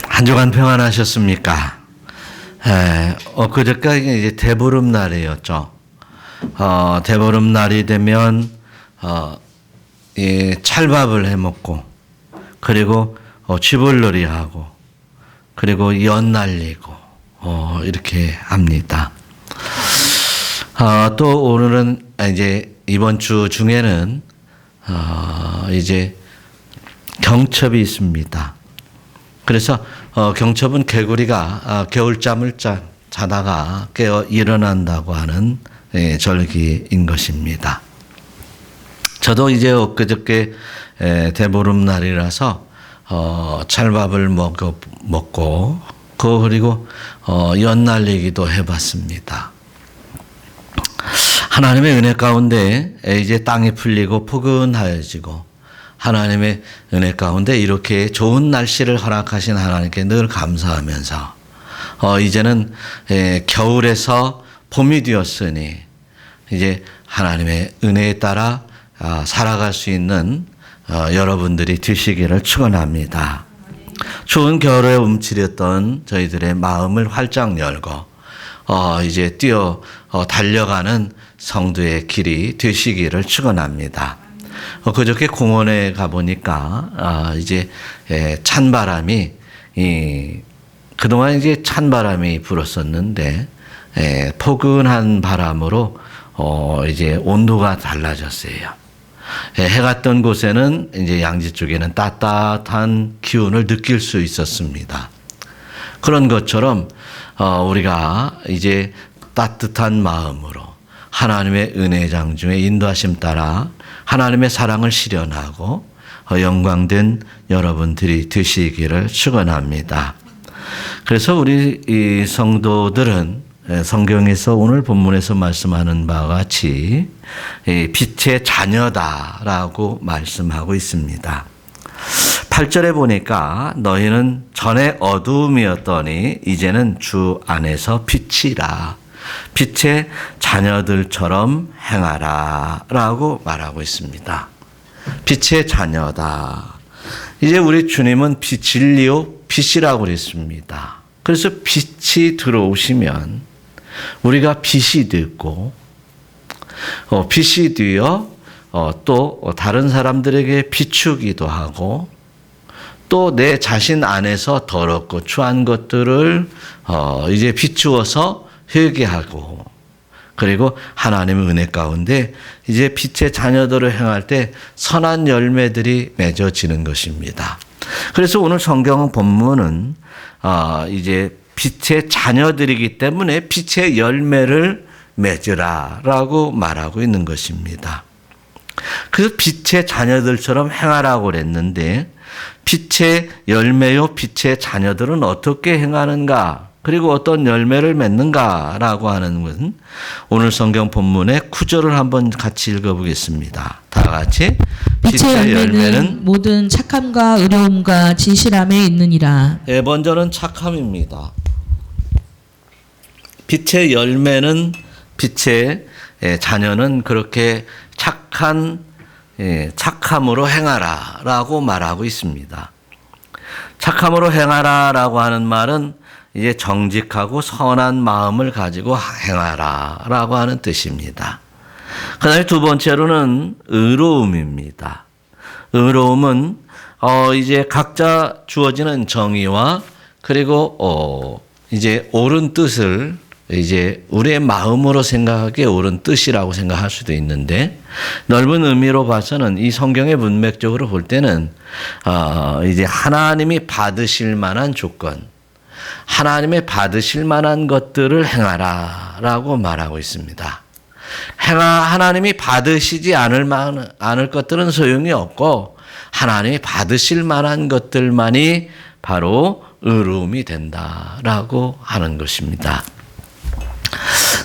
한 주간 평안하셨습니까? 그저께 이제 대보름날이었죠. 대보름날이 되면 찰밥을 해 먹고, 그리고 쥐불놀이 하고, 그리고 연 날리고 이렇게 합니다. 또 오늘은 이제 이번 주 중에는 이제 경첩이 있습니다. 그래서 경첩은 개구리가 겨울잠을 자다가 깨어 일어난다고 하는 절기인 것입니다. 저도 이제 엊그저께 대보름날이라서 찰밥을 먹고 그리고 연 날리기도 해봤습니다. 하나님의 은혜 가운데 이제 땅이 풀리고 포근하여지고 하나님의 은혜 가운데 이렇게 좋은 날씨를 허락하신 하나님께 늘 감사하면서 이제는 겨울에서 봄이 되었으니 이제 하나님의 은혜에 따라 살아갈 수 있는 여러분들이 되시기를 축원합니다. 추운 겨울에 움츠렸던 저희들의 마음을 활짝 열고 이제 달려가는 성도의 길이 되시기를 축원합니다. 그저께 공원에 가보니까 이제 찬바람이 그동안 이제 찬바람이 불었었는데 포근한 바람으로 이제 온도가 달라졌어요. 해가 뜬 곳에는 이제 양지 쪽에는 따뜻한 기운을 느낄 수 있었습니다. 그런 것처럼 우리가 이제 따뜻한 마음으로 하나님의 은혜장 중에 인도하심 따라 하나님의 사랑을 실현하고 영광된 여러분들이 되시기를 축원합니다. 그래서 우리 이 성도들은 성경에서 오늘 본문에서 말씀하는 바와 같이 빛의 자녀다라고 말씀하고 있습니다. 8절에 보니까 너희는 전에 어두움이었더니 이제는 주 안에서 빛이라. 빛의 자녀들처럼 행하라 라고 말하고 있습니다. 빛의 자녀다. 이제 우리 주님은 진리요 빛이라고 그랬습니다. 그래서 빛이 들어오시면 우리가 빛이 되고 빛이 되어 또 다른 사람들에게 비추기도 하고 또 내 자신 안에서 더럽고 추한 것들을 이제 비추어서 회개하고 그리고 하나님의 은혜 가운데 이제 빛의 자녀들을 행할 때 선한 열매들이 맺어지는 것입니다. 그래서 오늘 성경 본문은 이제 빛의 자녀들이기 때문에 빛의 열매를 맺으라라고 말하고 있는 것입니다. 그래서 빛의 자녀들처럼 행하라고 그랬는데 빛의 열매요 빛의 자녀들은 어떻게 행하는가? 그리고 어떤 열매를 맺는가라고 하는 것은 오늘 성경 본문의 9절을 한번 같이 읽어보겠습니다. 다 같이 빛의 열매는 모든 착함과 의로움과 진실함에 있느니라. 먼저는 착함입니다. 빛의 열매는 빛의 자녀는 그렇게 착함으로 행하라라고 말하고 있습니다. 착함으로 행하라라고 하는 말은 이제 정직하고 선한 마음을 가지고 행하라라고 하는 뜻입니다. 그다음에 두 번째로는 의로움입니다. 의로움은 이제 각자 주어지는 정의와 그리고 이제 옳은 뜻을 이제 우리의 마음으로 생각하기에 옳은 뜻이라고 생각할 수도 있는데 넓은 의미로 봐서는 이 성경의 문맥적으로 볼 때는 이제 하나님이 받으실 만한 조건, 하나님의 받으실 만한 것들을 행하라라고 말하고 있습니다. 하나님이 받으시지 않을 것들은 소용이 없고 하나님이 받으실 만한 것들만이 바로 의로움이 된다라고 하는 것입니다.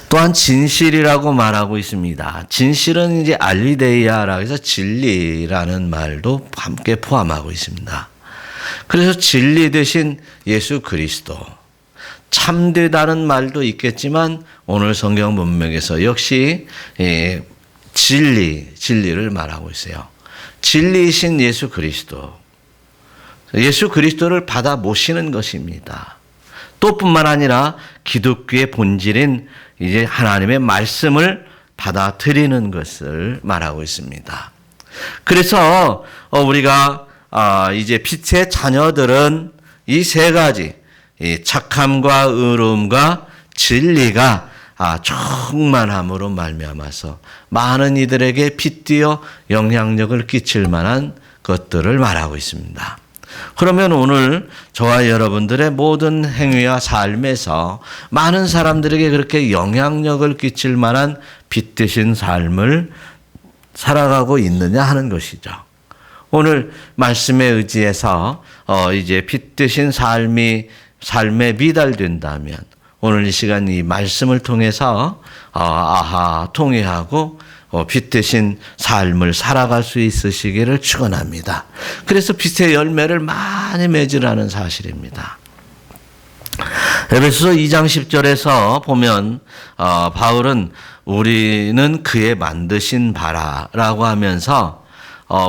또한 진실이라고 말하고 있습니다. 진실은 이제 알리데이아라고 해서 진리라는 말도 함께 포함하고 있습니다. 그래서 진리 대신 예수 그리스도, 참되다는 말도 있겠지만 오늘 성경 문맥에서 역시 진리를 말하고 있어요. 진리이신 예수 그리스도. 예수 그리스도를 받아 모시는 것입니다. 또 뿐만 아니라 기독교의 본질인 이제 하나님의 말씀을 받아들이는 것을 말하고 있습니다. 그래서 우리가 이제 빛의 자녀들은 이 세 가지, 이 착함과 의로움과 진리가 충만함으로 말미암아서 많은 이들에게 빗대어 영향력을 끼칠 만한 것들을 말하고 있습니다. 그러면 오늘 저와 여러분들의 모든 행위와 삶에서 많은 사람들에게 그렇게 영향력을 끼칠 만한 빛 대신 삶을 살아가고 있느냐 하는 것이죠. 오늘 말씀에 의지해서 이제 빛 대신 삶에 미달된다면 오늘 이 시간 이 말씀을 통해서 통회하고 빛 대신 삶을 살아갈 수 있으시기를 축원합니다. 그래서 빛의 열매를 많이 맺으라는 사실입니다. 에베소서 2장 10절에서 보면 바울은 우리는 그의 만드신 바라라고 하면서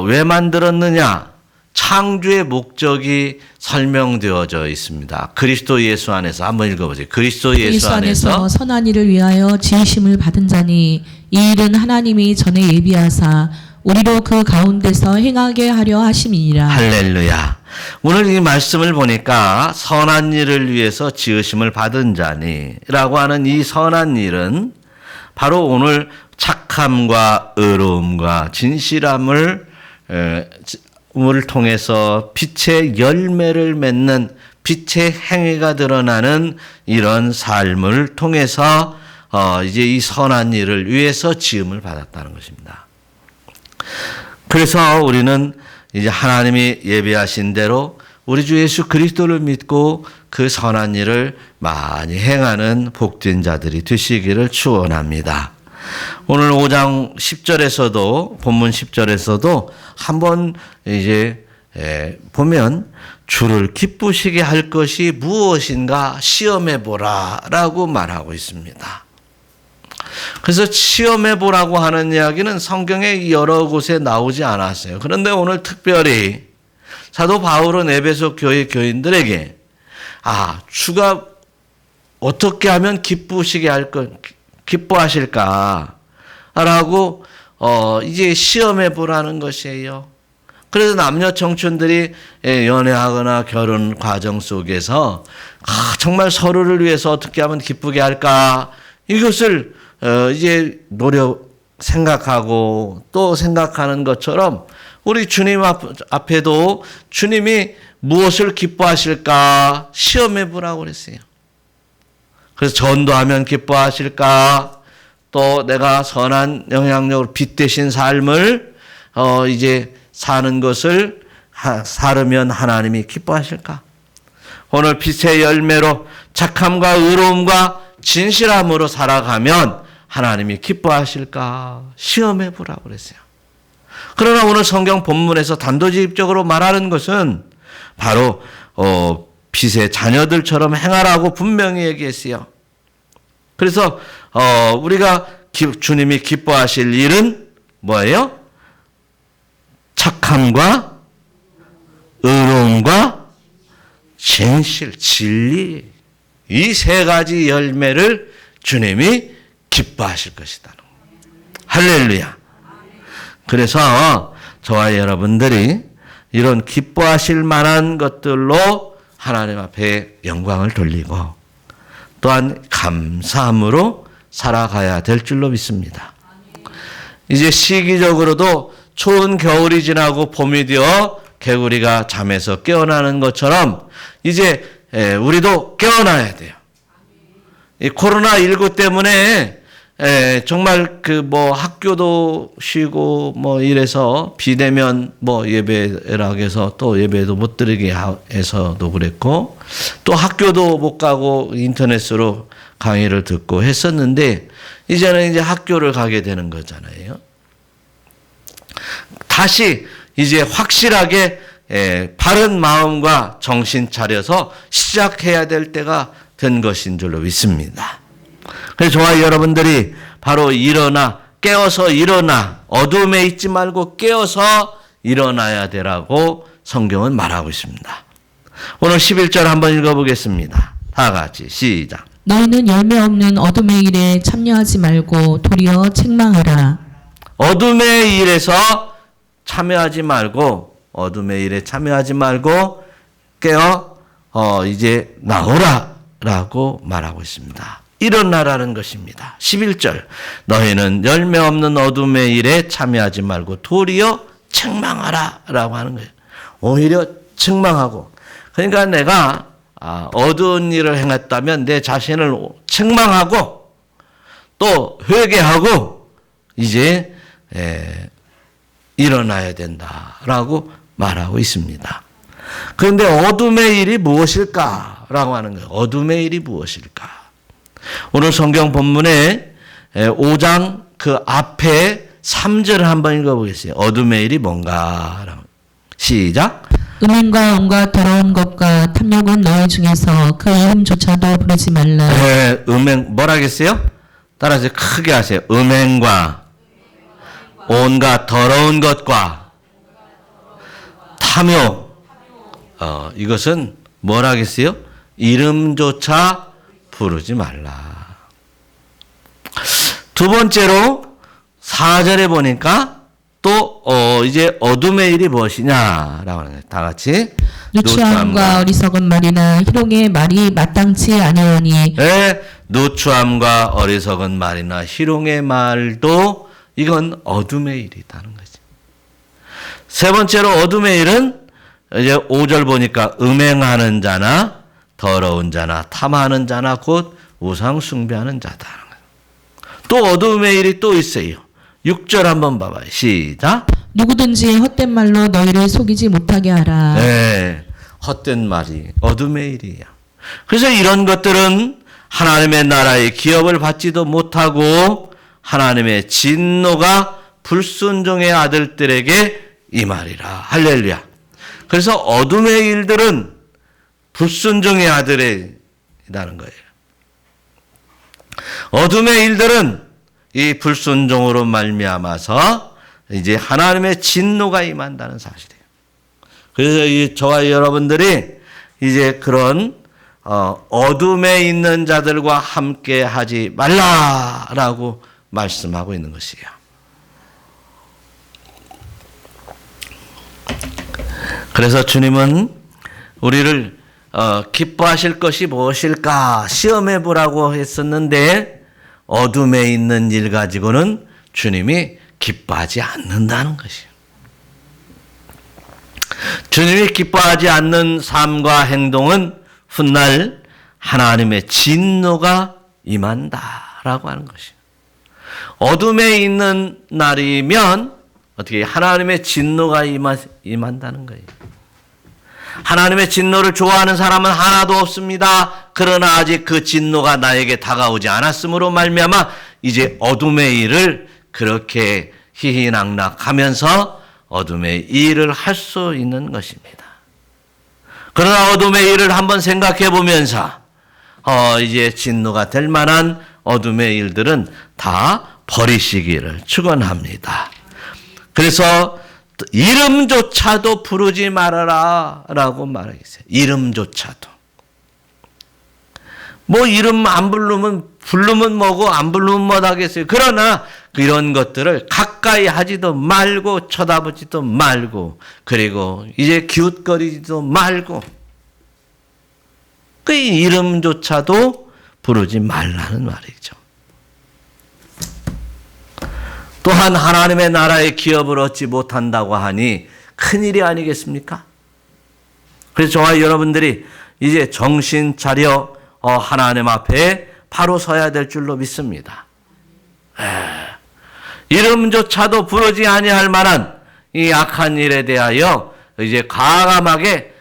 왜 만들었느냐? 창조의 목적이 설명되어져 있습니다. 그리스도 예수 안에서 한번 읽어보세요. 그리스도 예수 안에서 선한 일을 위하여 지으심을 받은 자니 이 일은 하나님이 전에 예비하사 우리로 그 가운데서 행하게 하려 하심이니라. 할렐루야. 오늘 이 말씀을 보니까 선한 일을 위해서 지으심을 받은 자니라고 하는 이 선한 일은 바로 오늘 착함과 의로움과 진실함을 통해서 빛의 열매를 맺는 빛의 행위가 드러나는 이런 삶을 통해서 이제 이 선한 일을 위해서 지음을 받았다는 것입니다. 그래서 우리는 이제 하나님이 예비하신 대로 우리 주 예수 그리스도를 믿고 그 선한 일을 많이 행하는 복된 자들이 되시기를 축원합니다. 오늘 5장 10절에서도 본문 10절에서도 한번 이제 보면 주를 기쁘시게 할 것이 무엇인가 시험해 보라라고 말하고 있습니다. 그래서 시험해 보라고 하는 이야기는 성경에 여러 곳에 나오지 않았어요. 그런데 오늘 특별히 사도 바울은 에베소 교회 교인들에게 주가 어떻게 하면 기뻐하실까라고 이제 시험해 보라는 것이에요. 그래서 남녀 청춘들이 연애하거나 결혼 과정 속에서 정말 서로를 위해서 어떻게 하면 기쁘게 할까 이것을 이제 생각하고 또 생각하는 것처럼 우리 주님 앞에도 주님이 무엇을 기뻐하실까 시험해 보라고 그랬어요. 그래서 전도하면 기뻐하실까? 또 내가 선한 영향력으로 빛 대신 삶을 이제 사는 것을 살으면 하나님이 기뻐하실까? 오늘 빛의 열매로 착함과 의로움과 진실함으로 살아가면 하나님이 기뻐하실까? 시험해 보라고 그랬어요. 그러나 오늘 성경 본문에서 단도직입적으로 말하는 것은 바로 빛의 자녀들처럼 행하라고 분명히 얘기했어요. 그래서 우리가 주님이 기뻐하실 일은 뭐예요? 착함과 의로움과 진실, 진리 이 세 가지 열매를 주님이 기뻐하실 것이다. 할렐루야. 그래서 저와 여러분들이 이런 기뻐하실 만한 것들로 하나님 앞에 영광을 돌리고 또한 감사함으로 살아가야 될 줄로 믿습니다. 이제 시기적으로도 추운 겨울이 지나고 봄이 되어 개구리가 잠에서 깨어나는 것처럼 이제 우리도 깨어나야 돼요. 이 코로나19 때문에 정말 학교도 쉬고 이래서 비대면 예배라고 해서 또 예배도 못 드리게 해서도 그랬고 또 학교도 못 가고 인터넷으로 강의를 듣고 했었는데 이제는 이제 학교를 가게 되는 거잖아요. 다시 이제 확실하게 바른 마음과 정신 차려서 시작해야 될 때가 된 것인 줄로 믿습니다. 그래서 저와 여러분들이 바로 깨어서 일어나, 어둠에 있지 말고 깨어서 일어나야 되라고 성경은 말하고 있습니다. 오늘 11절 한번 읽어보겠습니다. 다 같이 시작. 너희는 열매 없는 어둠의 일에 참여하지 말고 도리어 책망하라. 어둠의 일에서 참여하지 말고 어둠의 일에 참여하지 말고 깨어 이제 나오라라고 말하고 있습니다. 일어나라는 것입니다. 11절 너희는 열매 없는 어둠의 일에 참여하지 말고 도리어 책망하라라고 하는 거예요. 오히려 책망하고 그러니까 내가 어두운 일을 행했다면 내 자신을 책망하고 또 회개하고 이제 일어나야 된다라고 말하고 있습니다. 그런데 어둠의 일이 무엇일까라고 하는 거예요. 어둠의 일이 무엇일까? 오늘 성경 본문에 5장 그 앞에 3절을 한번 읽어보겠어요. 어둠의 일이 뭔가? 시작. 음행과 온갖 더러운 것과 탐욕은 너희 중에서 그 이름조차도 부르지 말라. 음행 뭐라겠어요? 따라서 크게 하세요. 음행과 온갖 더러운 것과 탐욕. 이것은 뭐라겠어요? 이름조차 부르지 말라. 두 번째로 4절에 보니까 또 이제 어둠의 일이 무엇이냐라고 하는 거예요. 다 같이 누추함과 어리석은 말이나 희롱의 말이 마땅치 아니하니. 누추함과 어리석은 말이나 희롱의 말도 이건 어둠의 일이라는 거죠. 세 번째로 어둠의 일은 이제 5절 보니까 음행하는 자나 더러운 자나 탐하는 자나 곧 우상 숭배하는 자다. 또 어둠의 일이 또 있어요. 6절 한번 봐봐요. 시작. 누구든지 헛된 말로 너희를 속이지 못하게 하라. 헛된 말이 어둠의 일이야. 그래서 이런 것들은 하나님의 나라의 기업을 받지도 못하고 하나님의 진노가 불순종의 아들들에게 임하리라. 할렐루야. 그래서 어둠의 일들은 불순종의 아들이라는 거예요. 어둠의 일들은 이 불순종으로 말미암아서 이제 하나님의 진노가 임한다는 사실이에요. 그래서 이 저와 여러분들이 이제 그런 어둠에 있는 자들과 함께 하지 말라라고 말씀하고 있는 것이에요. 그래서 주님은 우리를 기뻐하실 것이 무엇일까 시험해 보라고 했었는데 어둠에 있는 일 가지고는 주님이 기뻐하지 않는다는 것이에요. 주님이 기뻐하지 않는 삶과 행동은 훗날 하나님의 진노가 임한다라고 하는 것이에요. 어둠에 있는 날이면 어떻게 하나님의 진노가 임한다는 거예요. 하나님의 진노를 좋아하는 사람은 하나도 없습니다. 그러나 아직 그 진노가 나에게 다가오지 않았으므로 말미암아 이제 어둠의 일을 그렇게 희희낙낙하면서 어둠의 일을 할 수 있는 것입니다. 그러나 어둠의 일을 한번 생각해 보면서 이제 진노가 될 만한 어둠의 일들은 다 버리시기를 축원합니다. 그래서 이름조차도 부르지 말아라 라고 말하겠어요. 이름조차도. 뭐 이름 안 부르면 뭐고 안 부르면 뭐하겠어요. 그러나 이런 것들을 가까이 하지도 말고 쳐다보지도 말고 그리고 이제 기웃거리지도 말고 그 이름조차도 부르지 말라는 말이죠. 또한 하나님의 나라의 기업을 얻지 못한다고 하니 큰일이 아니겠습니까? 그래서 저와 여러분들이 이제 정신 차려 하나님 앞에 바로 서야 될 줄로 믿습니다. 이름조차도 부르지 아니할 만한 이 악한 일에 대하여 이제 과감하게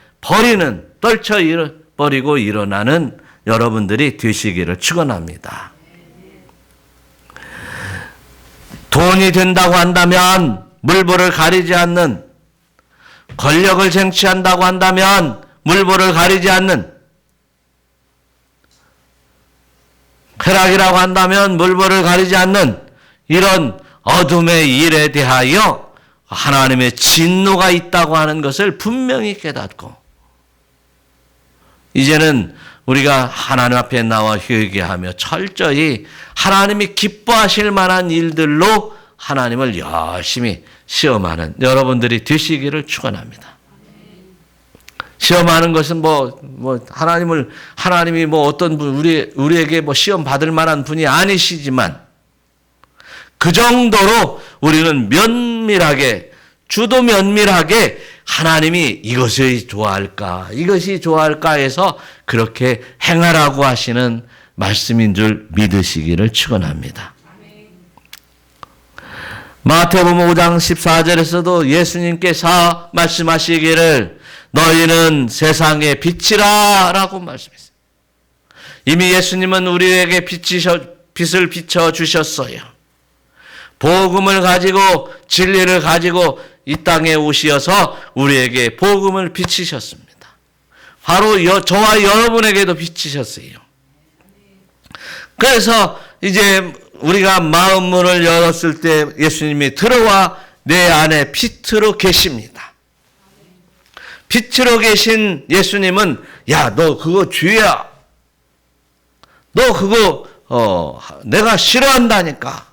떨쳐버리고 일어나는 여러분들이 되시기를 축원합니다. 돈이 된다고 한다면 물보를 가리지 않는, 권력을 쟁취한다고 한다면 물보를 가리지 않는, 쾌락이라고 한다면 물보를 가리지 않는 이런 어둠의 일에 대하여 하나님의 진노가 있다고 하는 것을 분명히 깨닫고 이제는 우리가 하나님 앞에 나와 회개하며 철저히 하나님이 기뻐하실 만한 일들로 하나님을 열심히 시험하는 여러분들이 되시기를 축원합니다. 시험하는 것은 하나님이 어떤 분, 우리에게 시험 받을 만한 분이 아니시지만 그 정도로 우리는 면밀하게, 주도 면밀하게 하나님이 이것이 좋아할까 해서 그렇게 행하라고 하시는 말씀인 줄 믿으시기를 축원합니다. 마태복음 5장 14절에서도 예수님께서 말씀하시기를 너희는 세상의 빛이라 라고 말씀했어요. 이미 예수님은 우리에게 빛을 비춰주셨어요. 복음을 가지고 진리를 가지고 이 땅에 오시어서 우리에게 복음을 비치셨습니다. 바로 저와 여러분에게도 비치셨어요. 그래서 이제 우리가 마음 문을 열었을 때 예수님이 들어와 내 안에 빛으로 계십니다. 빛으로 계신 예수님은 야, 너 그거 죄야. 너 그거 내가 싫어한다니까.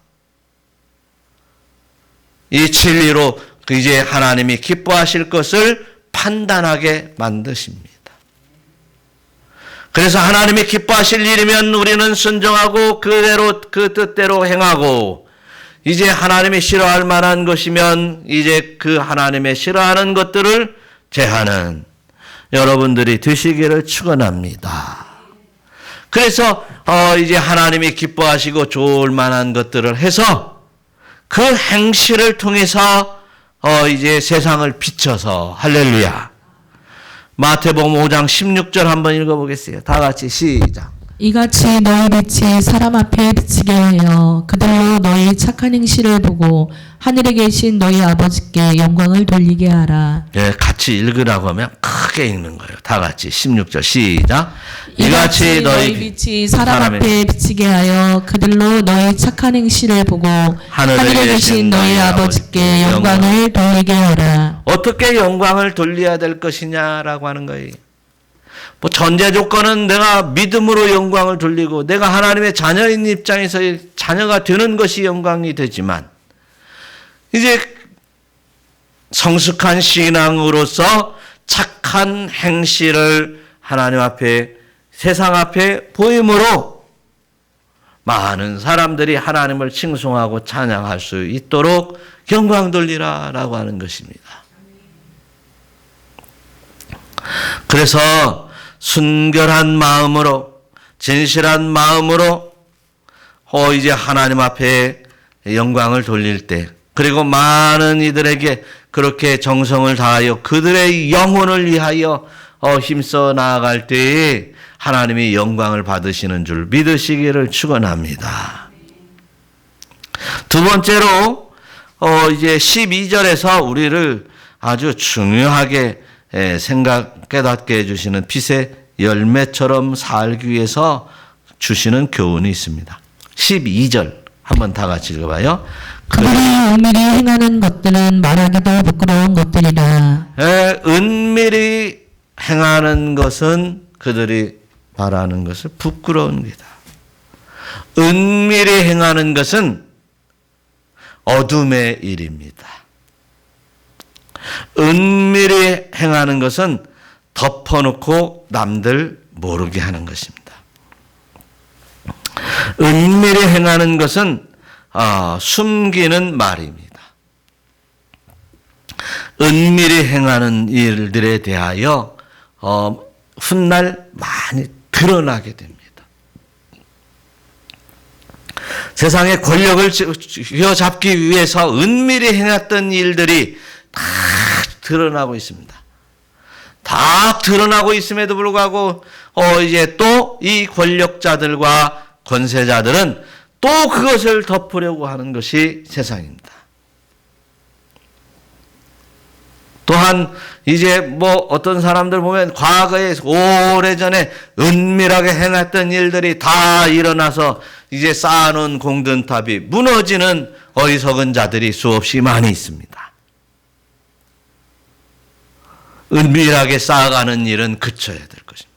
이 진리로 이제 하나님이 기뻐하실 것을 판단하게 만드십니다. 그래서 하나님이 기뻐하실 일이면 우리는 순종하고 그 뜻대로 행하고 이제 하나님이 싫어할 만한 것이면 이제 그 하나님의 싫어하는 것들을 제하는 여러분들이 되시기를 축원합니다. 그래서 이제 하나님이 기뻐하시고 좋을 만한 것들을 해서 그 행실을 통해서 이제 세상을 비춰서 할렐루야. 마태복음 5장 16절 한번 읽어보겠어요. 다 같이 시작. 이같이 너희 빛이 사람 앞에 비치게 하여 그들로 너희 착한 행실을 보고 하늘에 계신 너희 아버지께 영광을 돌리게 하라. 예, 같이 읽으라고 하면 크게 읽는 거예요. 다 같이 16절 시작. 이같이 너희 빛이 사람 앞에 비치게 하여 그들로 너희 착한 행실을 보고 하늘에 계신 너희 아버지께 영광을 돌리게 하라. 어떻게 영광을 돌려야 될 것이냐라고 하는 거예요. 전제 조건은 내가 믿음으로 영광을 돌리고 내가 하나님의 자녀인 입장에서 자녀가 되는 것이 영광이 되지만 이제 성숙한 신앙으로서 착한 행실을 하나님 앞에 세상 앞에 보임으로 많은 사람들이 하나님을 칭송하고 찬양할 수 있도록 영광 돌리라라고 하는 것입니다. 그래서 순결한 마음으로 진실한 마음으로 이제 하나님 앞에 영광을 돌릴 때 그리고 많은 이들에게 그렇게 정성을 다하여 그들의 영혼을 위하여 힘써 나아갈 때에 하나님이 영광을 받으시는 줄 믿으시기를 축원합니다. 두 번째로 이제 12절에서 우리를 아주 중요하게 깨닫게 해주시는 빛의 열매처럼 살기 위해서 주시는 교훈이 있습니다. 12절 한번 다 같이 읽어봐요. 그들이 은밀히 행하는 것들은 말하기도 부끄러운 것들이라. 은밀히 행하는 것은 그들이 말하는 것은 부끄러운 게다. 은밀히 행하는 것은 어둠의 일입니다. 은밀히 행하는 것은 덮어놓고 남들 모르게 하는 것입니다. 은밀히 행하는 것은 숨기는 말입니다. 은밀히 행하는 일들에 대하여 훗날 많이 드러나게 됩니다. 세상의 권력을 쥐어잡기 위해서 은밀히 행했던 일들이 다 드러나고 있습니다. 다 드러나고 있음에도 불구하고 이제 또 이 권력자들과 권세자들은 또 그것을 덮으려고 하는 것이 세상입니다. 또한 이제 어떤 사람들 보면 과거에 오래전에 은밀하게 행했던 일들이 다 일어나서 이제 쌓아놓은 공든탑이 무너지는 어리석은 자들이 수없이 많이 있습니다. 은밀하게 쌓아가는 일은 그쳐야 될 것입니다.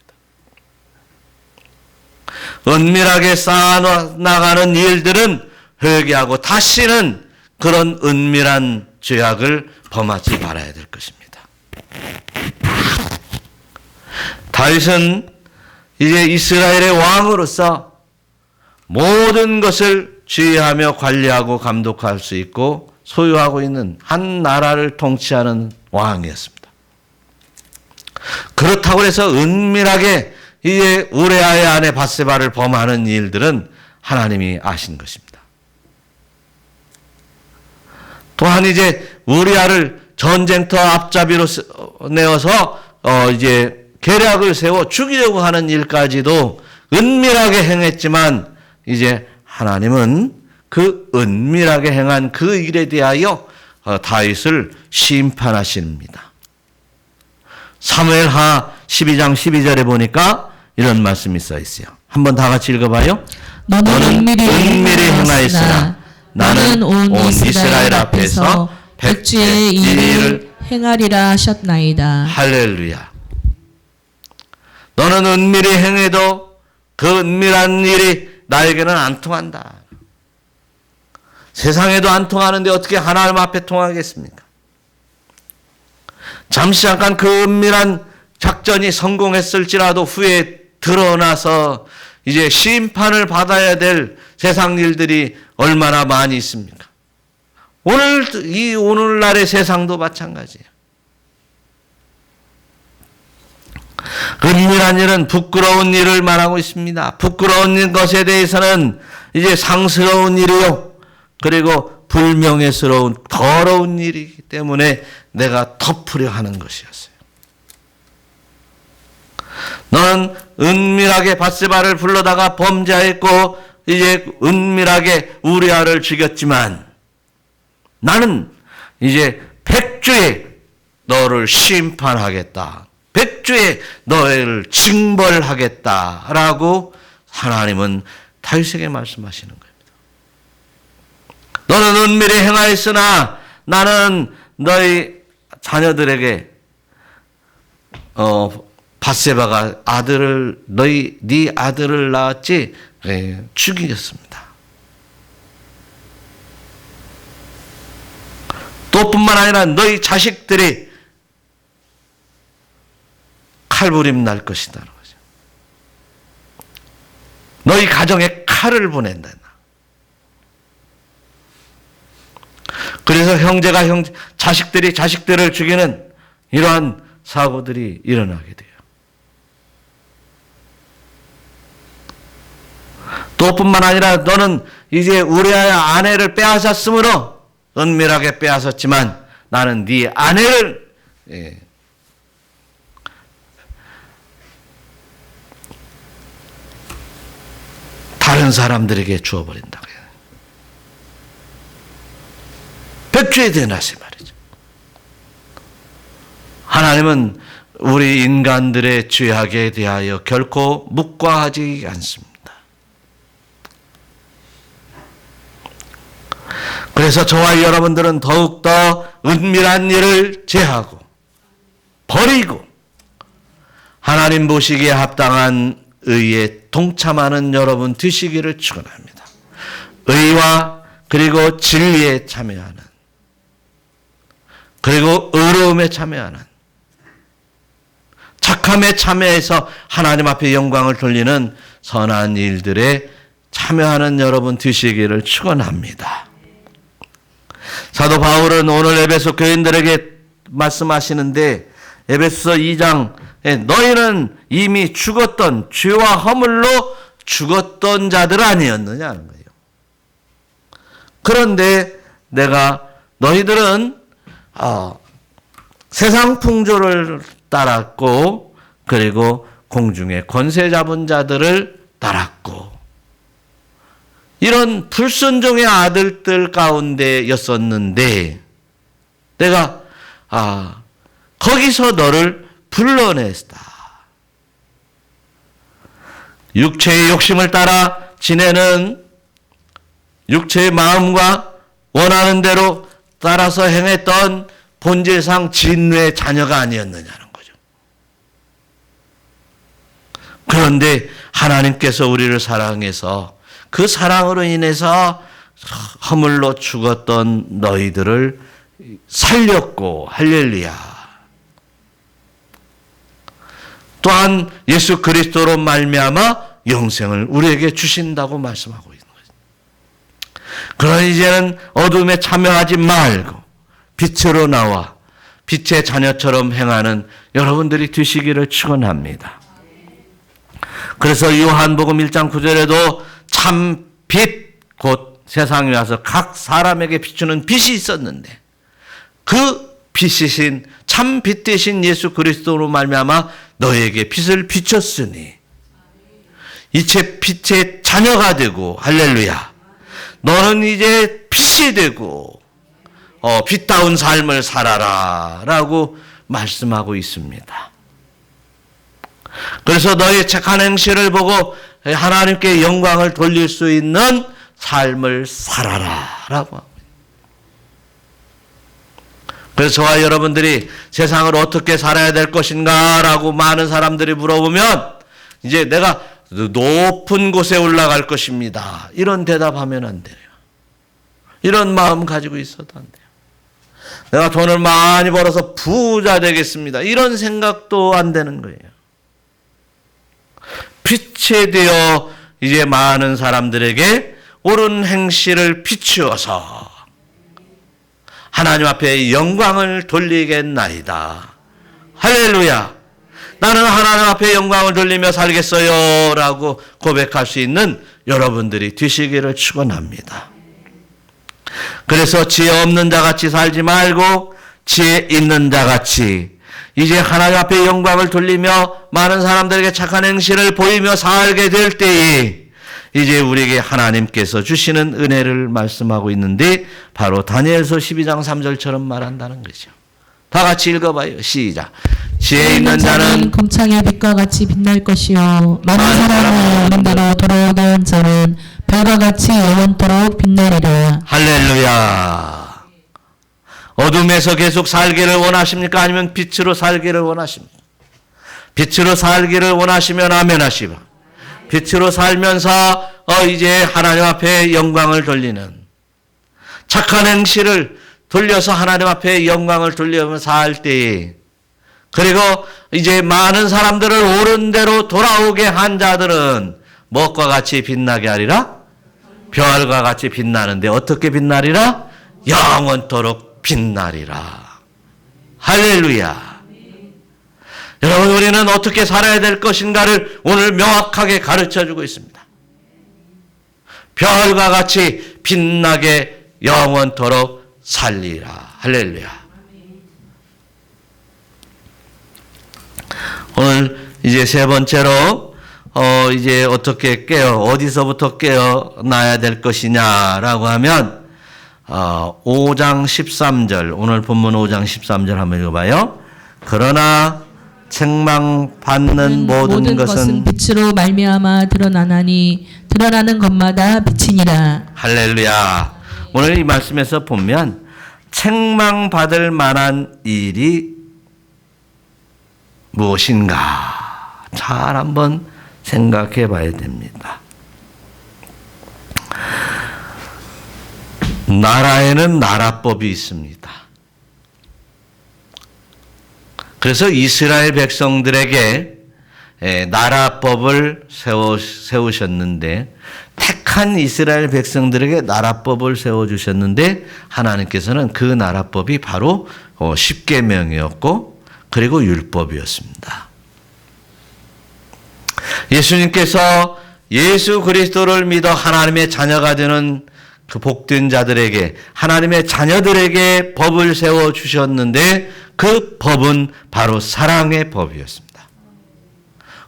은밀하게 쌓아나가는 일들은 회개하고 다시는 그런 은밀한 죄악을 범하지 말아야 될 것입니다. 다윗은 이제 이스라엘의 왕으로서 모든 것을 지휘하며 관리하고 감독할 수 있고 소유하고 있는 한 나라를 통치하는 왕이었습니다. 그렇다고 해서 은밀하게 이제 우레아의 아내 밧세바를 범하는 일들은 하나님이 아신 것입니다. 또한 이제 우리아를 전쟁터 앞잡이로 내어서 이제 계략을 세워 죽이려고 하는 일까지도 은밀하게 행했지만 이제 하나님은 그 은밀하게 행한 그 일에 대하여 다윗을 심판하십니다. 사무엘하 12장 12절에 보니까 이런 말씀이 써 있어요. 한번 다 같이 읽어봐요. 너는 은밀히 행하였으나 나는 온 이스라엘 앞에서 백주의 일을 행하리라 하셨나이다. 할렐루야. 너는 은밀히 행해도 그 은밀한 일이 나에게는 안 통한다. 세상에도 안 통하는데 어떻게 하나님 앞에 통하겠습니까? 잠시 잠깐 그 은밀한 작전이 성공했을지라도 후에 드러나서 이제 심판을 받아야 될 세상 일들이 얼마나 많이 있습니까? 오늘날의 세상도 마찬가지예요. 은밀한 일은 부끄러운 일을 말하고 있습니다. 부끄러운 것에 대해서는 이제 상스러운 일이요. 그리고 불명예스러운 더러운 일이기 때문에 내가 덮으려 하는 것이었어요. 너는 은밀하게 밧세바를 불러다가 범죄했고 이제 은밀하게 우리아를 죽였지만 나는 이제 백주에 너를 심판하겠다. 백주에 너를 징벌하겠다라고 하나님은 다윗에게 말씀하시는 겁니다. 너는 은밀히 행하였으나 나는 너희 자녀들에게 밧세바가 네 아들을 낳았지 죽이겠습니다. 또 뿐만 아니라 너희 자식들이 칼부림 날 것이다. 너희 가정에 칼을 보낸다. 그래서 형제가 자식들이 자식들을 죽이는 이러한 사고들이 일어나게 돼요. 또 뿐만 아니라 너는 이제 우리아의 아내를 빼앗았으므로 은밀하게 빼앗았지만 나는 네 아내를 다른 사람들에게 주어버린다. 백주에 대나시 말이죠. 하나님은 우리 인간들의 죄악에 대하여 결코 묵과하지 않습니다. 그래서 저와 여러분들은 더욱더 은밀한 일을 제하고 버리고 하나님 보시기에 합당한 의에 동참하는 여러분 되시기를 축원합니다. 의와 그리고 진리에 참여하는 그리고 의로움에 참여하는 착함에 참여해서 하나님 앞에 영광을 돌리는 선한 일들에 참여하는 여러분 되시기를 축원합니다. 사도 바울은 오늘 에베소 교인들에게 말씀하시는데 에베소서 2장에 너희는 이미 죽었던 죄와 허물로 죽었던 자들 아니었느냐는 거예요. 그런데 내가 너희들은 세상 풍조를 따랐고 그리고 공중의 권세 잡은 자들을 따랐고 이런 불순종의 아들들 가운데였었는데 내가 거기서 너를 불러냈다. 육체의 욕심을 따라 지내는 육체의 마음과 원하는 대로 따라서 행했던 본질상 진노의 자녀가 아니었느냐는 거예요. 그런데 하나님께서 우리를 사랑해서 그 사랑으로 인해서 허물로 죽었던 너희들을 살렸고, 할렐루야. 또한 예수 그리스도로 말미암아 영생을 우리에게 주신다고 말씀하고 있는 거죠. 그러나 이제는 어둠에 참여하지 말고 빛으로 나와 빛의 자녀처럼 행하는 여러분들이 되시기를 축원합니다. 그래서 요한복음 1장 9절에도 참 빛, 곧 세상에 와서 각 사람에게 비추는 빛이 있었는데 그 빛이신 참 빛 되신 예수 그리스도로 말미암아 너에게 빛을 비췄으니 이제 빛의 자녀가 되고, 할렐루야, 너는 이제 빛이 되고 빛다운 삶을 살아라 라고 말씀하고 있습니다. 그래서 너의 착한 행실을 보고 하나님께 영광을 돌릴 수 있는 삶을 살아라 라고 합니다. 그래서 저와 여러분들이 세상을 어떻게 살아야 될 것인가 라고 많은 사람들이 물어보면 이제 내가 높은 곳에 올라갈 것입니다, 이런 대답하면 안 돼요. 이런 마음 가지고 있어도 안 돼요. 내가 돈을 많이 벌어서 부자 되겠습니다, 이런 생각도 안 되는 거예요. 빛이 되어 이제 많은 사람들에게 옳은 행실을 비추어서 하나님 앞에 영광을 돌리겠나이다. 할렐루야. 나는 하나님 앞에 영광을 돌리며 살겠어요 라고 고백할 수 있는 여러분들이 되시기를 축원합니다. 그래서 지혜 없는 자같이 살지 말고 지혜 있는 자같이 이제 하나님 앞에 영광을 돌리며 많은 사람들에게 착한 행실을 보이며 살게 될 때에 이제 우리에게 하나님께서 주시는 은혜를 말씀하고 있는데 바로 다니엘서 12장 3절처럼 말한다는 거죠. 다 같이 읽어봐요. 시작. 지혜 있는 자는 궁창의 빛과 같이 빛날 것이요 많은 사람의 이름대로 돌아오게 한 자는 별과 같이 영원토록 빛나리라. 할렐루야. 어둠에서 계속 살기를 원하십니까? 아니면 빛으로 살기를 원하십니까? 빛으로 살기를 원하시면 아멘 하시바. 빛으로 살면서 이제 하나님 앞에 영광을 돌리는 착한 행실을 돌려서 하나님 앞에 영광을 돌리며 살 때에, 그리고 이제 많은 사람들을 옳은 대로 돌아오게 한 자들은 무엇과 같이 빛나게 하리라? 별과 같이 빛나는데 어떻게 빛나리라? 영원토록 빛나리라. 할렐루야. 여러분, 우리는 어떻게 살아야 될 것인가를 오늘 명확하게 가르쳐주고 있습니다. 별과 같이 빛나게 영원토록 살리라. 할렐루야. 오늘 이제 세 번째로 이제 어떻게 어디서부터 깨어나야 될 것이냐라고 하면 5장 13절, 오늘 본문 5장 13절 한번 읽어봐요. 그러나 책망받는 모든 것은 빛으로 말미암아 드러나나니 드러나는 것마다 빛이니라. 할렐루야. 오늘 이 말씀에서 보면 책망받을 만한 일이 무엇인가 잘 한번 생각해 봐야 됩니다. 나라에는 나라법이 있습니다. 그래서 이스라엘 백성들에게 나라법을 세우셨는데, 택한 이스라엘 백성들에게 나라법을 세워주셨는데 하나님께서는 그 나라법이 바로 십계명이었고 그리고 율법이었습니다. 예수님께서 예수 그리스도를 믿어 하나님의 자녀가 되는 그 복된 자들에게, 하나님의 자녀들에게 법을 세워주셨는데 그 법은 바로 사랑의 법이었습니다.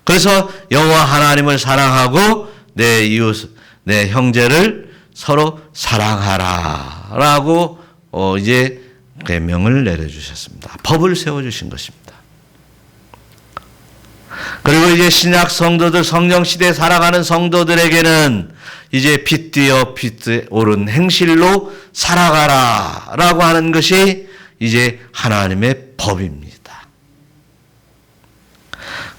그래서 여호와 하나님을 사랑하고 내 이웃, 내 형제를 서로 사랑하라 라고 이제 계명을 내려주셨습니다. 법을 세워주신 것입니다. 그리고 이제 신약 성도들, 성령 시대에 살아가는 성도들에게는 이제 빛되어 빛에 오른 행실로 살아가라 라고 하는 것이 이제 하나님의 법입니다.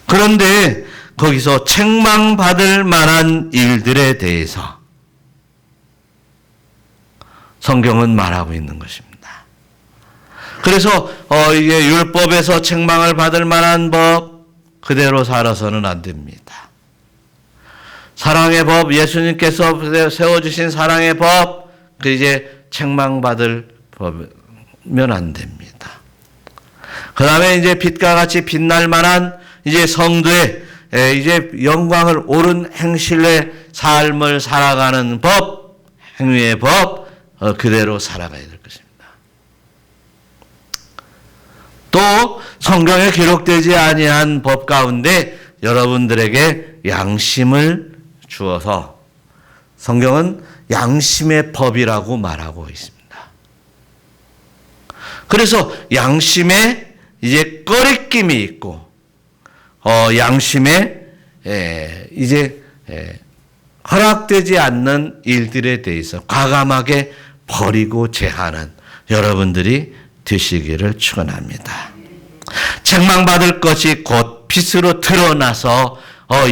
그런데 거기서 책망받을 만한 일들에 대해서 성경은 말하고 있는 것입니다. 그래서 이게 율법에서 책망을 받을 만한 법 그대로 살아서는 안 됩니다. 사랑의 법, 예수님께서 세워주신 사랑의 법, 그 이제 책망받을 법이면 안 됩니다. 그 다음에 이제 빛과 같이 빛날 만한 이제 성도의 이제 영광을 옳은 행실의 삶을 살아가는 법, 행위의 법, 그대로 살아가야 될 것입니다. 또 성경에 기록되지 아니한 법 가운데 여러분들에게 양심을 주어서 성경은 양심의 법이라고 말하고 있습니다. 그래서 양심에 이제 꺼리낌이 있고 양심에 이제 허락되지 않는 일들에 대해서 과감하게 버리고 제하는 여러분들이 되시기를 축원합니다. 책망받을 것이 곧 빛으로 드러나서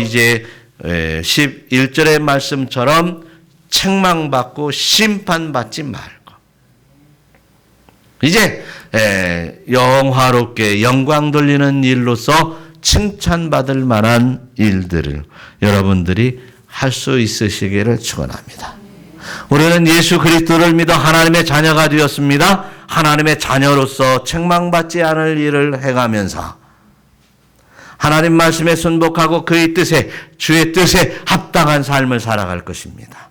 이제 11절의 말씀처럼 책망받고 심판받지 말고 이제 영화롭게 영광 돌리는 일로서 칭찬받을 만한 일들을 여러분들이 할 수 있으시기를 축원합니다. 우리는 예수 그리스도를 믿어 하나님의 자녀가 되었습니다. 하나님의 자녀로서 책망받지 않을 일을 행하면서 하나님 말씀에 순복하고 그의 뜻에 주의 뜻에 합당한 삶을 살아갈 것입니다.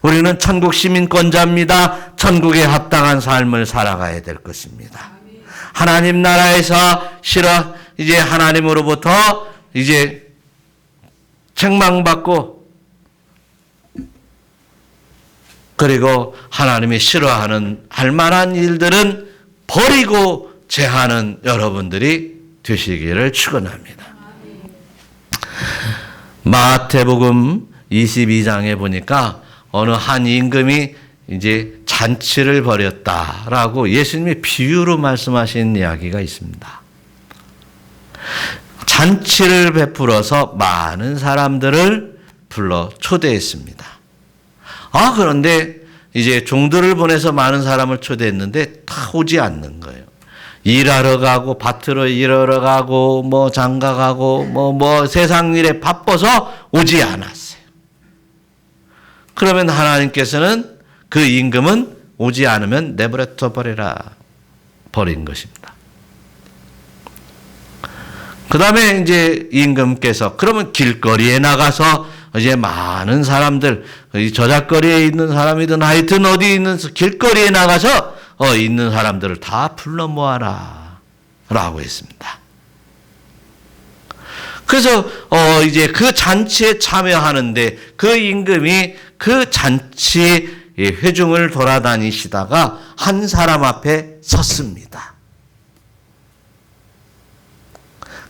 우리는 천국 시민권자입니다. 천국에 합당한 삶을 살아가야 될 것입니다. 하나님 나라에서 이제 하나님으로부터 이제 책망받고 그리고 하나님이 싫어하는 할 만한 일들은 버리고 제하는 여러분들이 되시기를 축원합니다. 마태복음 22장에 보니까 어느 한 임금이 이제 잔치를 벌였다라고 예수님이 비유로 말씀하신 이야기가 있습니다. 잔치를 베풀어서 많은 사람들을 불러 초대했습니다. 그런데 이제 종들을 보내서 많은 사람을 초대했는데 다 오지 않는 거예요. 일하러 가고 밭으로 일하러 가고 뭐 장가 가고 뭐 세상 일에 바빠서 오지 않았어요. 그러면 하나님께서는 그 임금은 오지 않으면 내버려 버리라 버린 것입니다. 그 다음에 이제 임금께서 그러면 길거리에 나가서 이제 많은 사람들, 저작거리에 있는 사람이든 하여튼 어디 있는 길거리에 나가서 있는 사람들을 다 불러 모아라 라고 했습니다. 그래서 이제 그 잔치에 참여하는데 그 임금이 그 잔치 회중을 돌아다니시다가 한 사람 앞에 섰습니다.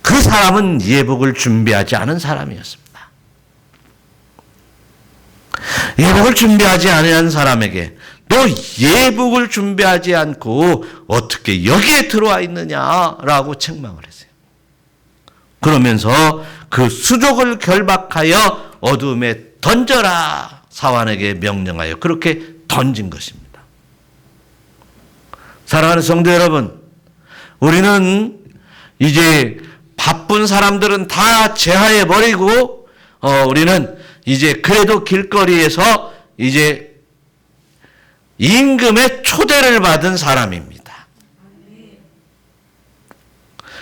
그 사람은 예복을 준비하지 않은 사람이었습니다. 예복을 준비하지 않은 사람에게 너 예복을 준비하지 않고 어떻게 여기에 들어와 있느냐라고 책망을 했어요. 그러면서 그 수족을 결박하여 어둠에 던져라 사환에게 명령하여 그렇게 던진 것입니다. 사랑하는 성도 여러분, 우리는 이제 바쁜 사람들은 다 제하해 버리고 우리는 이제 그래도 길거리에서 이제 임금의 초대를 받은 사람입니다.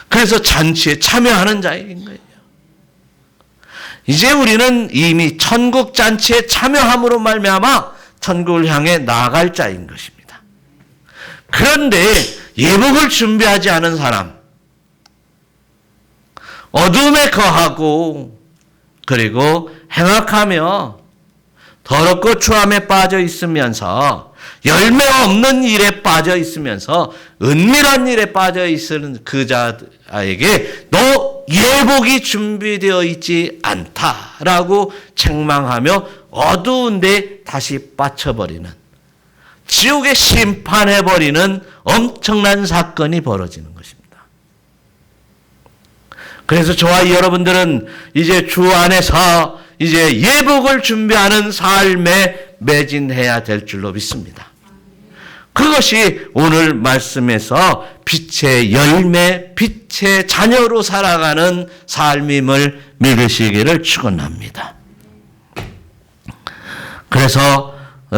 그래서 잔치에 참여하는 자인 거예요. 이제 우리는 이미 천국 잔치에 참여함으로 말미암아 천국을 향해 나아갈 자인 것입니다. 그런데 예복을 준비하지 않은 사람, 어둠에 거하고 그리고 행악하며 더럽고 추함에 빠져 있으면서 열매 없는 일에 빠져 있으면서 은밀한 일에 빠져 있는 그 자에게 너 예복이 준비되어 있지 않다라고 책망하며 어두운데 다시 빠쳐버리는 지옥에 심판해버리는 엄청난 사건이 벌어지는 것입니다. 그래서 저와 여러분들은 이제 주 안에서 이제 예복을 준비하는 삶에 매진해야 될 줄로 믿습니다. 그것이 오늘 말씀에서 빛의 열매, 빛의 자녀로 살아가는 삶임을 믿으시기를 축원합니다. 그래서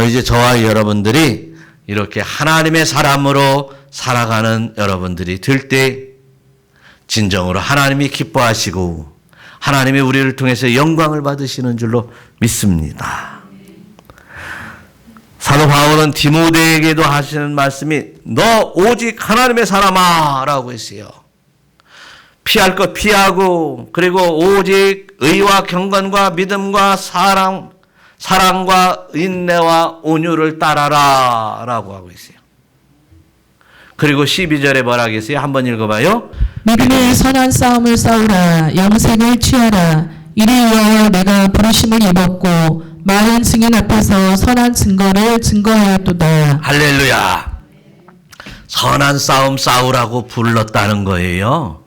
이제 저와 여러분들이 이렇게 하나님의 사람으로 살아가는 여러분들이 될 때 진정으로 하나님이 기뻐하시고 하나님이 우리를 통해서 영광을 받으시는 줄로 믿습니다. 사도 바울은 디모데에게도 하시는 말씀이 너 오직 하나님의 사람아 라고 했어요. 피할 것 피하고 그리고 오직 의와 경건과 믿음과 사랑과 인내와 온유를 따라라 라고 하고 있어요. 그리고 12절에 뭐라 하겠어요? 한번 읽어봐요. 믿음의 선한 싸움을 싸우라. 영생을 취하라. 이를 위하여 내가 부르심을 입었고 많은 증인 앞에서 선한 증거를 증거하였도다. 할렐루야. 선한 싸움 싸우라고 불렀다는 거예요.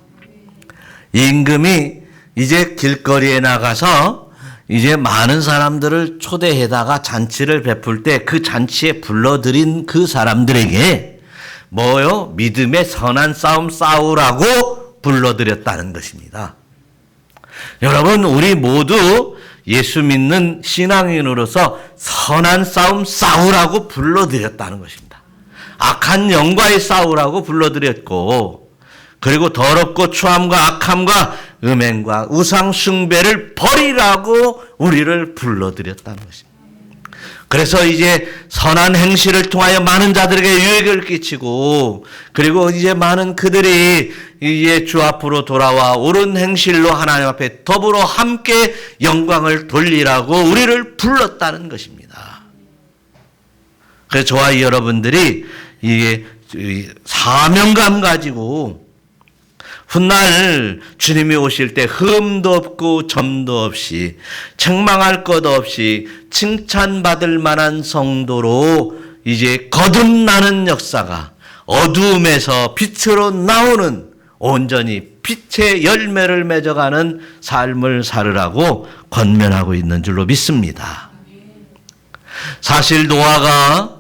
임금이 이제 길거리에 나가서 이제 많은 사람들을 초대해다가 잔치를 베풀 때 그 잔치에 불러들인 그 사람들에게 뭐요? 믿음의 선한 싸움 싸우라고 불러들였다는 것입니다. 여러분, 우리 모두 예수 믿는 신앙인으로서 선한 싸움 싸우라고 불러드렸다는 것입니다. 악한 영과의 싸우라고 불러드렸고, 그리고 더럽고 추함과 악함과 음행과 우상 숭배를 버리라고 우리를 불러드렸다는 것입니다. 그래서 이제 선한 행실을 통하여 많은 자들에게 유익을 끼치고, 그리고 이제 많은 그들이 이제 주 앞으로 돌아와 옳은 행실로 하나님 앞에 더불어 함께 영광을 돌리라고 우리를 불렀다는 것입니다. 그래서 저와 여러분들이 이게 사명감 가지고 훗날 주님이 오실 때 흠도 없고 점도 없이 책망할 것 없이 칭찬받을 만한 성도로 이제 거듭나는 역사가 어두움에서 빛으로 나오는 온전히 빛의 열매를 맺어가는 삶을 살으라고 권면하고 있는 줄로 믿습니다. 사실 노아가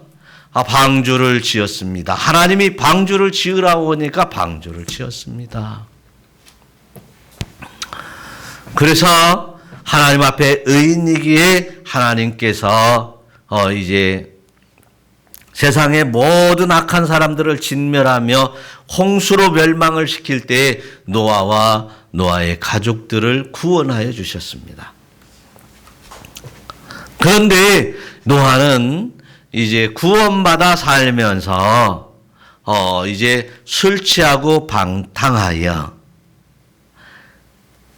방주를 지었습니다. 하나님이 방주를 지으라고 하니까 방주를 지었습니다. 그래서 하나님 앞에 의인이기에 하나님께서 이제 세상의 모든 악한 사람들을 진멸하며 홍수로 멸망을 시킬 때 노아와 노아의 가족들을 구원하여 주셨습니다. 그런데 노아는 이제 구원받아 살면서 이제 술 취하고 방탕하여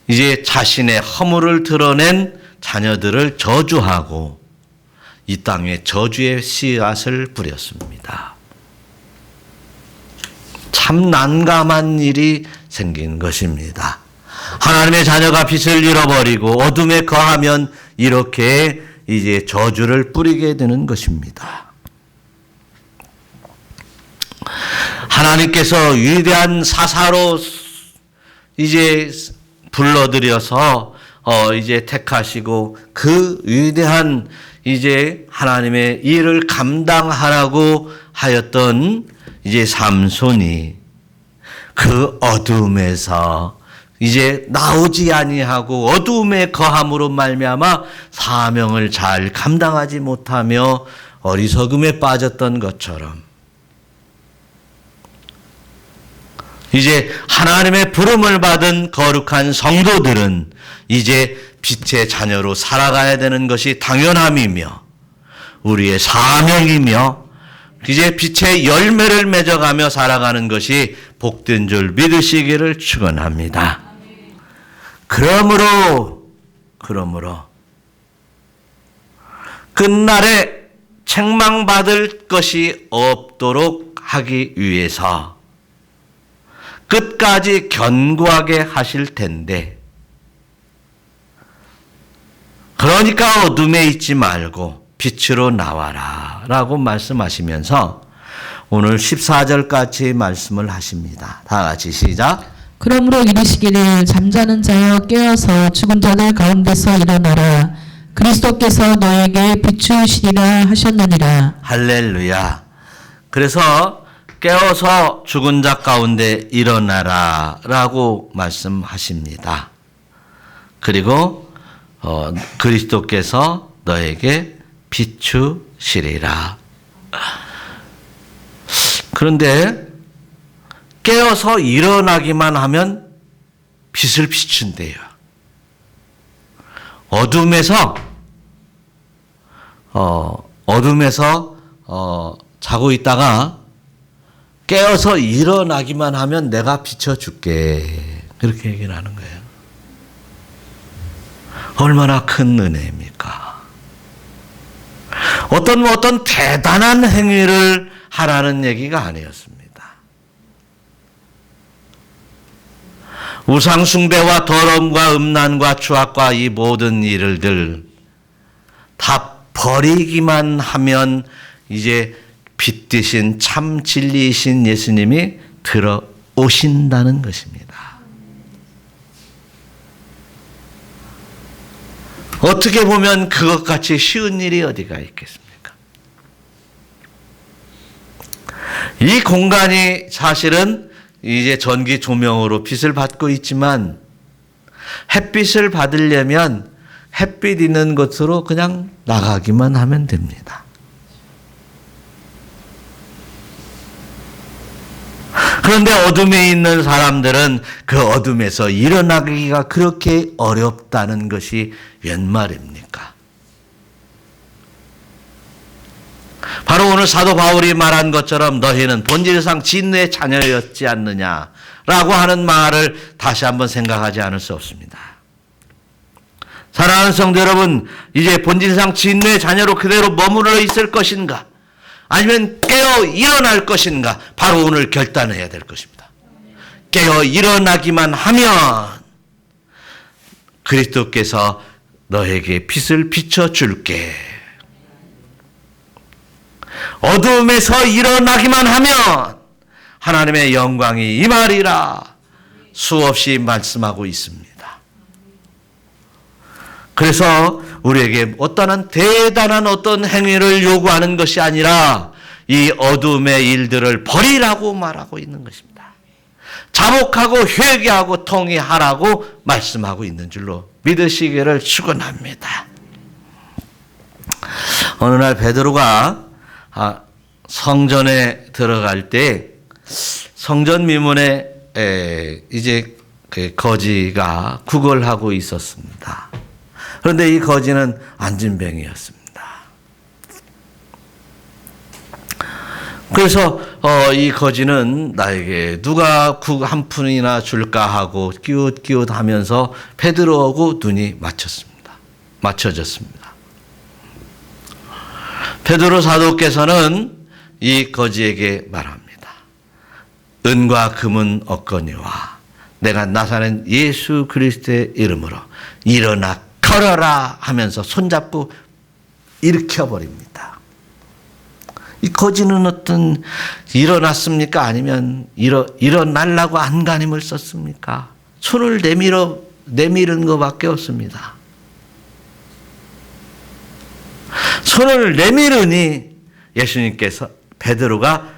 이제 자신의 허물을 드러낸 자녀들을 저주하고 이 땅에 저주의 씨앗을 뿌렸습니다. 참 난감한 일이 생긴 것입니다. 하나님의 자녀가 빛을 잃어버리고 어둠에 거하면 이렇게 이제 저주를 뿌리게 되는 것입니다. 하나님께서 위대한 사사로 이제 불러들여서 이제 택하시고 그 위대한 이제 하나님의 일을 감당하라고 하였던 이제 삼손이 그 어둠에서 이제 나오지 아니하고 어두움에 거함으로 말미암아 사명을 잘 감당하지 못하며 어리석음에 빠졌던 것처럼 이제 하나님의 부름을 받은 거룩한 성도들은 이제 빛의 자녀로 살아가야 되는 것이 당연함이며 우리의 사명이며 이제 빛의 열매를 맺어가며 살아가는 것이 복된 줄 믿으시기를 축원합니다. 그러므로 끝날에 책망받을 것이 없도록 하기 위해서 끝까지 견고하게 하실 텐데, 그러니까 어둠에 있지 말고 빛으로 나와라 라고 말씀하시면서 오늘 14절까지 말씀을 하십니다. 다 같이 시작. 그러므로 이르시기를 잠자는 자여 깨어서 죽은 자들 가운데서 일어나라. 그리스도께서 너에게 비추시리라 하셨느니라. 할렐루야. 그래서 깨어서 죽은 자 가운데 일어나라 라고 말씀하십니다. 그리고 그리스도께서 너에게 비추시리라. 그런데 깨어서 일어나기만 하면 빛을 비춘대요. 어둠에서 자고 있다가 깨어서 일어나기만 하면 내가 비춰줄게. 그렇게 얘기를 하는 거예요. 얼마나 큰 은혜입니까? 어떤 대단한 행위를 하라는 얘기가 아니었습니다. 우상숭배와 더러움과 음란과 추악과 이 모든 일들 다 버리기만 하면 이제 빛 되신 참 진리이신 예수님이 들어오신다는 것입니다. 어떻게 보면 그것같이 쉬운 일이 어디가 있겠습니까? 이 공간이 사실은 이제 전기 조명으로 빛을 받고 있지만 햇빛을 받으려면 햇빛 있는 곳으로 그냥 나가기만 하면 됩니다. 그런데 어둠에 있는 사람들은 그 어둠에서 일어나기가 그렇게 어렵다는 것이 웬 말입니까? 바로 오늘 사도 바울이 말한 것처럼 너희는 본질상 진노의 자녀였지 않느냐라고 하는 말을 다시 한번 생각하지 않을 수 없습니다. 사랑하는 성도 여러분, 이제 본질상 진노의 자녀로 그대로 머무르러 있을 것인가? 아니면 깨어 일어날 것인가? 바로 오늘 결단해야 될 것입니다. 깨어 일어나기만 하면 그리스도께서 너에게 빛을 비춰줄게. 어둠에서 일어나기만 하면 하나님의 영광이 임하리라 수없이 말씀하고 있습니다. 그래서 우리에게 대단한 어떤 행위를 요구하는 것이 아니라 이 어둠의 일들을 버리라고 말하고 있는 것입니다. 자복하고 회개하고 통회하라고 말씀하고 있는 줄로 믿으시기를 축원합니다. 어느 날 베드로가 성전에 들어갈 때 성전 미문에 이제 그 거지가 구걸하고 있었습니다. 그런데 이 거지는 안진뱅이였습니다. 그래서 이 거지는 나에게 누가 국 한 푼이나 줄까 하고 끼웃끼웃 하면서 베드로하고 눈이 맞춰졌습니다. 베드로 사도께서는 이 거지에게 말합니다. 은과 금은 없거니와 내가 나사렛 예수 그리스도의 이름으로 일어나 걸어라 하면서 손잡고 일으켜버립니다. 이 거지는 일어났습니까? 아니면 일어나려고 안간힘을 썼습니까? 손을 내밀은 것밖에 없습니다. 손을 내밀으니 예수님께서 베드로가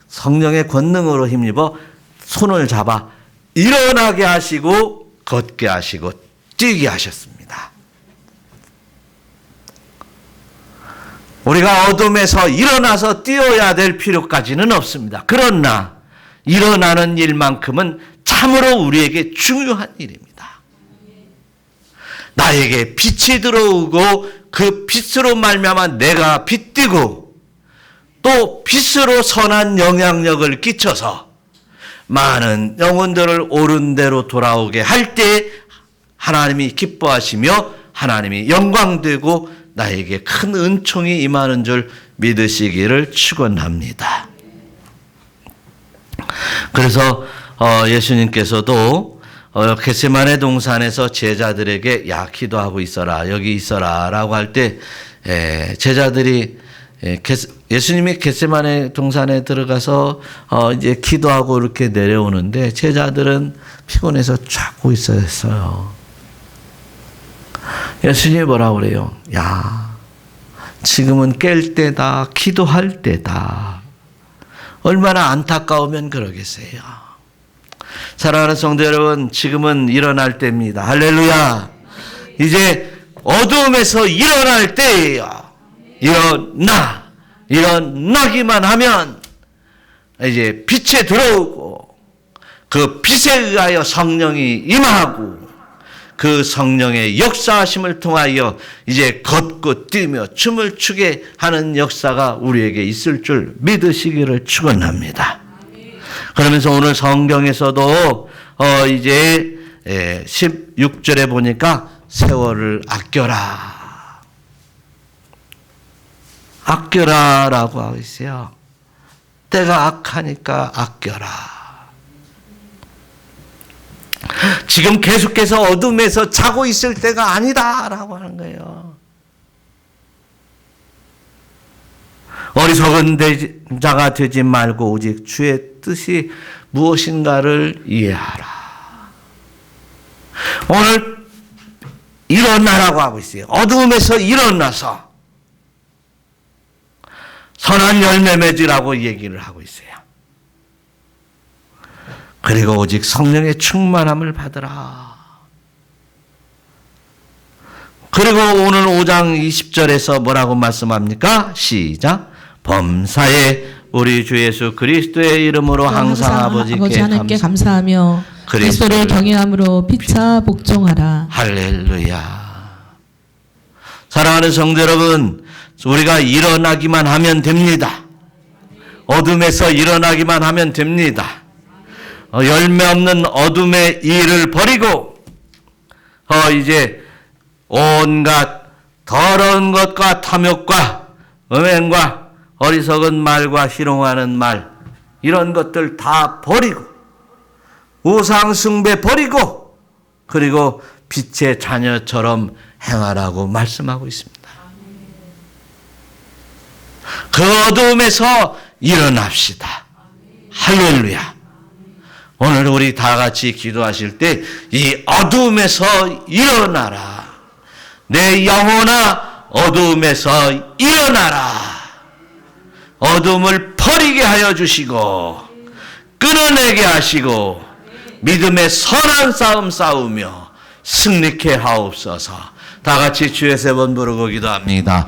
성령의 권능으로 힘입어 손을 잡아 일어나게 하시고 걷게 하시고 뛰게 하셨습니다. 우리가 어둠에서 일어나서 뛰어야 될 필요까지는 없습니다. 그러나 일어나는 일만큼은 참으로 우리에게 중요한 일입니다. 나에게 빛이 들어오고 그 빛으로 말미암아 내가 빛띠고 또 빛으로 선한 영향력을 끼쳐서 많은 영혼들을 옳은 대로 돌아오게 할 때 하나님이 기뻐하시며 하나님이 영광되고 나에게 큰 은총이 임하는 줄 믿으시기를 축원합니다. 그래서 예수님께서도 겟세마네 동산에서 제자들에게 야 기도하고 있어라 여기 있어라 라고 할 때 제자들이 예수님이 겟세마네 동산에 들어가서 이제 기도하고 이렇게 내려오는데 제자들은 피곤해서 자고 있었어요. 예수님이 뭐라고 그래요? 야, 지금은 깰 때다, 기도할 때다. 얼마나 안타까우면 그러겠어요. 사랑하는 성도 여러분, 지금은 일어날 때입니다. 할렐루야. 이제 어두움에서 일어날 때예요. 일어나기만 하면 이제 빛에 들어오고 그 빛에 의하여 성령이 임하고 그 성령의 역사하심을 통하여 이제 걷고 뛰며 춤을 추게 하는 역사가 우리에게 있을 줄 믿으시기를 축원합니다. 그러면서 오늘 성경에서도 이제 16절에 보니까 세월을 아껴라라고 하고 있어요. 때가 악하니까 아껴라. 지금 계속해서 어둠에서 자고 있을 때가 아니다라고 하는 거예요. 어리석은 자가 되지 말고 오직 주의 뜻이 무엇인가를 이해하라. 오늘 일어나라고 하고 있어요. 어두움에서 일어나서 선한 열매 맺으라고 얘기를 하고 있어요. 그리고 오직 성령의 충만함을 받으라. 그리고 오늘 5장 20절에서 뭐라고 말씀합니까? 시작. 범사에 우리 주 예수 그리스도의 이름으로 항상 아버지 하나님께 감사하며 그리스도를 경외함으로 피차 복종하라. 할렐루야. 사랑하는 성도 여러분, 우리가 일어나기만 하면 됩니다. 어둠에서 일어나기만 하면 됩니다. 열매 없는 어둠의 일을 버리고 이제 온갖 더러운 것과 탐욕과 음행과 어리석은 말과 희롱하는 말, 이런 것들 다 버리고 우상 숭배 버리고 그리고 빛의 자녀처럼 행하라고 말씀하고 있습니다. 그 어두움에서 일어납시다. 할렐루야. 오늘 우리 다 같이 기도하실 때 이 어두움에서 일어나라. 내 영혼아 어두움에서 일어나라. 어둠을 버리게 하여 주시고 끊어내게 하시고 믿음의 선한 싸움 싸우며 승리케 하옵소서. 다 같이 주의 세 번 부르고 기도합니다.